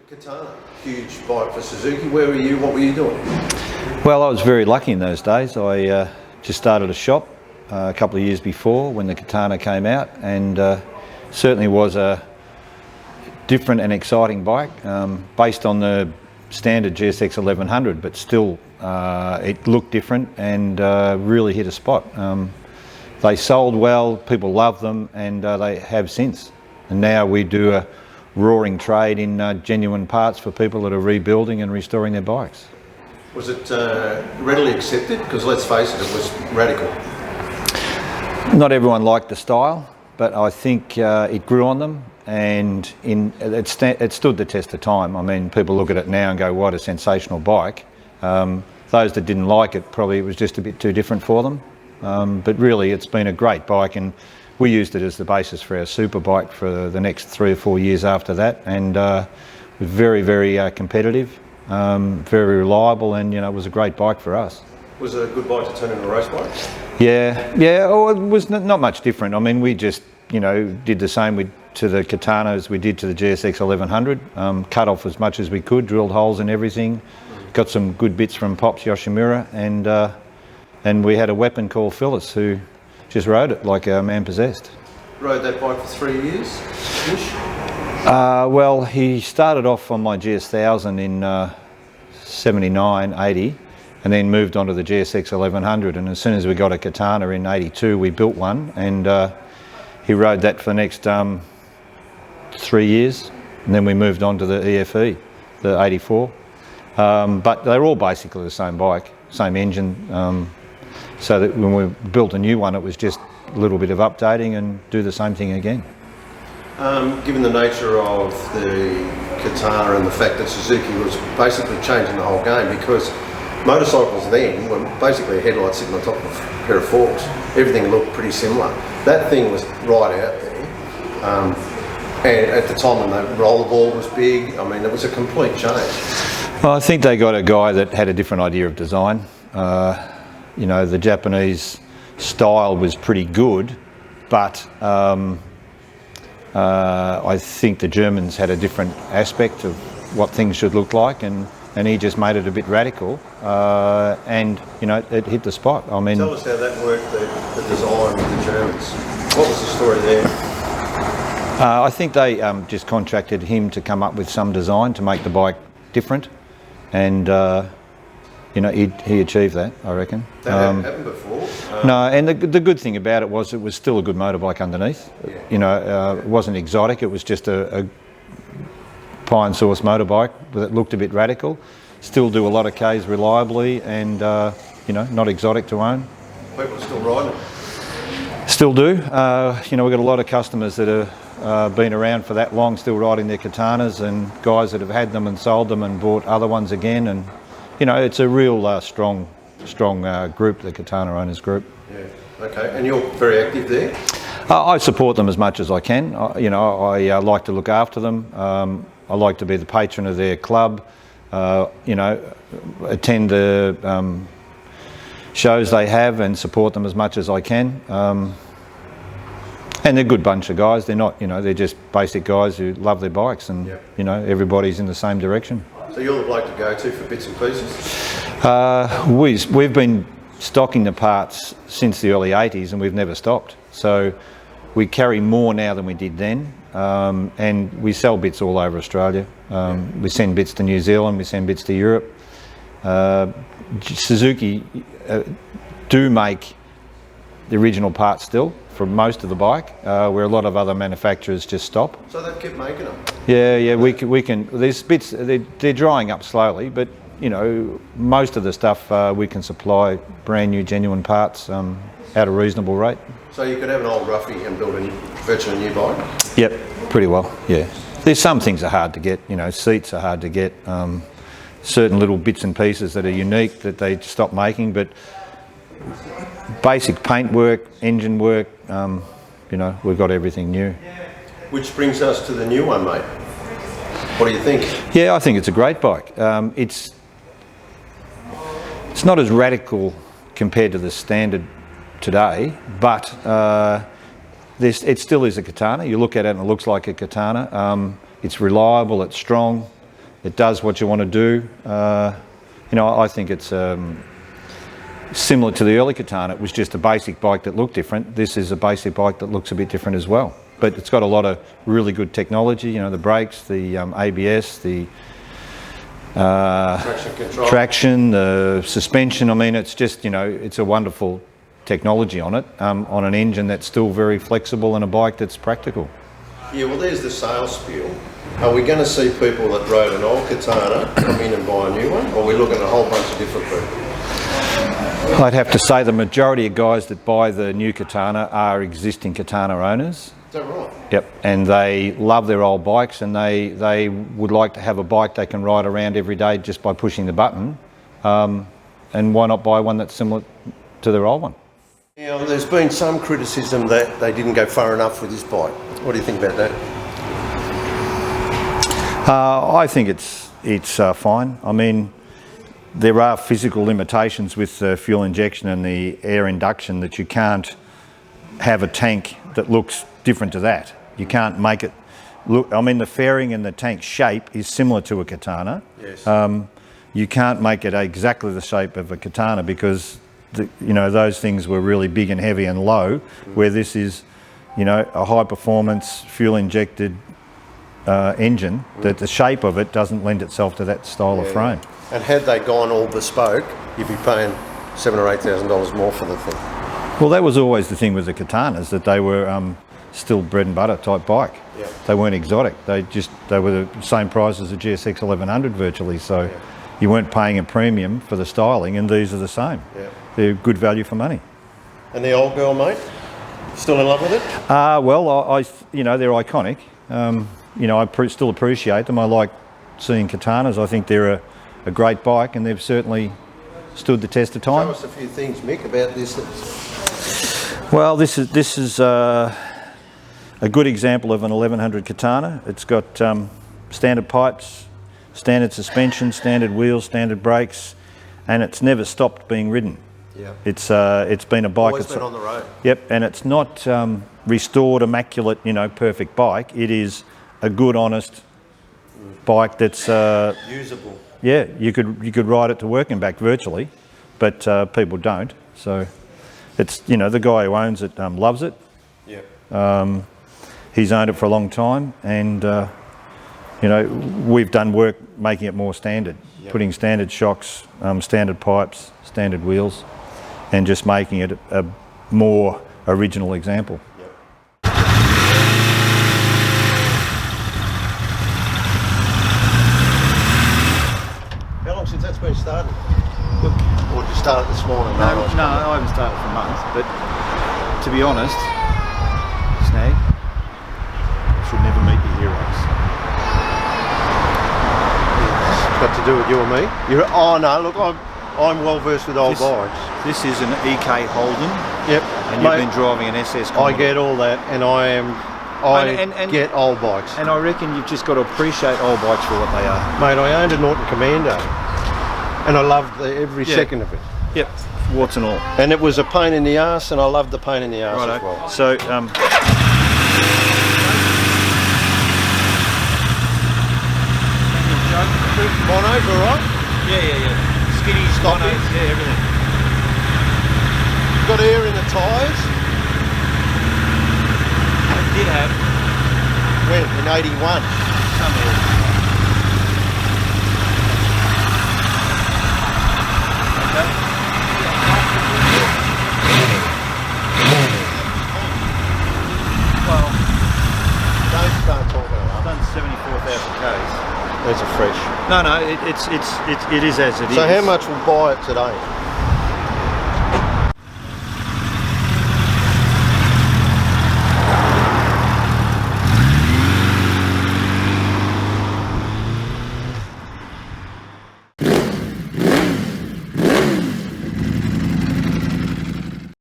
Katana, huge bike for Suzuki. Where were you? What were you doing? Well, I was very lucky in those days. I just started a shop a couple of years before when the Katana came out, and certainly was a different and exciting bike based on the standard GSX 1100, but still it looked different and really hit a spot. They sold well, people loved them, and they have since. And now we do a roaring trade in genuine parts for people that are rebuilding and restoring their bikes. Was it readily accepted? Because let's face it, it was radical. Not everyone liked the style, but I think it grew on them, and it stood the test of time. I mean, people look at it now and go, what a sensational bike. Those that didn't like it, probably it was just a bit too different for them. But really, it's been a great bike, and we used it as the basis for our super bike for the next 3 or 4 years after that, and was very, very competitive, very reliable, and it was a great bike for us. Was it a good bike to turn into a race bike? Yeah. Oh, it was not much different. I mean, we just did the same to the Katana as we did to the GSX 1100. Cut off as much as we could, drilled holes and everything. Got some good bits from Pops Yoshimura, and we had a weapon called Phyllis who just rode it like a man possessed. Rode that bike for 3 years-ish? Well, he started off on my GS1000 in 79, 80, and then moved on to the GSX 1100. And as soon as we got a Katana in 82, we built one, and he rode that for the next 3 years. And then we moved on to the EFE, the 84. But they're all basically the same bike, same engine. So that when we built a new one, it was just a little bit of updating and do the same thing again. Given the nature of the Katana and the fact that Suzuki was basically changing the whole game, because motorcycles then were basically a headlight sitting on top of a pair of forks. Everything looked pretty similar. That thing was right out there. And at the time when the rollerball was big, I mean, it was a complete change. Well, I think they got a guy that had a different idea of design. The Japanese style was pretty good, but I think the Germans had a different aspect of what things should look like, and he just made it a bit radical, and it hit the spot. I mean, tell us how that worked, the design with the Germans. What was the story there? I think they just contracted him to come up with some design to make the bike different, and he achieved that, I reckon. That hadn't happened before? No, and the good thing about it was still a good motorbike underneath. Yeah. It wasn't exotic, it was just a Pine Source motorbike that looked a bit radical. Still do a lot of Ks reliably, and not exotic to own. People still riding it? Still do. We've got a lot of customers that have been around for that long, still riding their Katanas, and guys that have had them and sold them and bought other ones again, and it's a real strong group, the Katana owners group. Yeah. Okay. And you're very active there? I support them as much as I can. I like to look after them. I like to be the patron of their club. Attend the shows they have and support them as much as I can. And they're a good bunch of guys. They're not, they're just basic guys who love their bikes, and everybody's in the same direction. So you're the bloke to go to for bits and pieces? We've been stocking the parts since the early 80s, and we've never stopped. So we carry more now than we did then, and we sell bits all over Australia. We send bits to New Zealand, we send bits to Europe. Suzuki do make the original parts still for most of the bike, where a lot of other manufacturers just stop. So they've kept making them? Yeah, we can. There's bits, they're drying up slowly, but most of the stuff we can supply brand new, genuine parts at a reasonable rate. So you could have an old roughie and build a virtually new bike? Yep, pretty well, yeah. There's some things are hard to get, seats are hard to get, certain little bits and pieces that are unique that they stop making, but basic paint work, engine work, we've got everything new. Which brings us to the new one, mate. What do you think? Yeah, I think it's a great bike. It's not as radical compared to the standard today, but it still is a Katana. You look at it and it looks like a Katana. It's reliable, it's strong, It does what you want to do. You know, I think it's similar to the early Katana. It was just a basic bike that looked different. This is a basic bike that looks a bit different as well. But it's got a lot of really good technology, you know, the brakes, the ABS, the Traction control. traction, the suspension. I mean, it's just, you know, it's a wonderful technology on it, on an engine that's still very flexible and a bike that's practical. Yeah, well, there's the sales spiel. Are we going to see people that rode an old Katana come in and buy a new one, or are we looking at a whole bunch of different people? I'd have to say the majority of guys that buy the new Katana are existing Katana owners. Is that right? Yep, and they love their old bikes, and they would like to have a bike they can ride around every day just by pushing the button. And why not buy one that's similar to their old one? Now, there's been some criticism that they didn't go far enough with this bike. What do you think about that? I think it's fine. I mean, there are physical limitations with the fuel injection and the air induction that you can't have a tank that looks different to that. You can't make it look. I mean, the fairing and the tank shape is similar to a Katana. Yes. You can't make it exactly the shape of a Katana because you know, those things were really big and heavy and low, where this is, you know, a high performance fuel injected engine that the shape of it doesn't lend itself to that style of frame. And had they gone all bespoke, you'd be paying $7,000 or $8,000 more for the thing. Well, that was always the thing with the Katanas, that they were still bread and butter type bike. Yeah. They weren't exotic. They were the same price as the GSX 1100 virtually. So you weren't paying a premium for the styling, and these are the same. Yeah. They're good value for money. And the old girl, mate, still in love with it? Well, I you know, they're iconic. You know, I still appreciate them. I like seeing Katanas. I think they're a great bike, and they've certainly stood the test of time. Show us a few things, Mick, about this. Well, this is a good example of an 1100 Katana. It's got standard pipes, standard suspension, standard wheels, standard brakes, and it's never stopped being ridden. Yeah. It's been a bike. Always been on the road. Yep, and it's not restored, immaculate, you know, perfect bike. It is a good, honest bike that's usable. Yeah, you could ride it to work and back virtually, but people don't. So it's, you know, the guy who owns it loves it. Yeah. He's owned it for a long time, and you know, we've done work making it more standard, putting standard shocks, standard pipes, standard wheels, and just making it a more original example. How long since that's been started? Or did you start it this morning? No, I haven't started for months, but to be honest, Snag, should never meet your heroes. It's got to do with you and me? Oh no, look, I'm well versed with old bikes. This is an EK Holden. Yep. And you've been driving an SS Commodore. I get all that, and I get old bikes. And I reckon you've just got to appreciate old bikes for what they are. Mate, I owned a Norton Commando, and I loved every second of it. Yep, warts and all. And it was a pain in the arse, and I loved the pain in the arse as well. So, Monos, all right? yeah. Skinny, stoppies, yeah, everything. Got air in the tyres? I did have. When? In 81? Some air. Okay. Well, Don't talk about I've done 74,000 Ks. These are fresh. No, it is as it is. So how much will buy it today?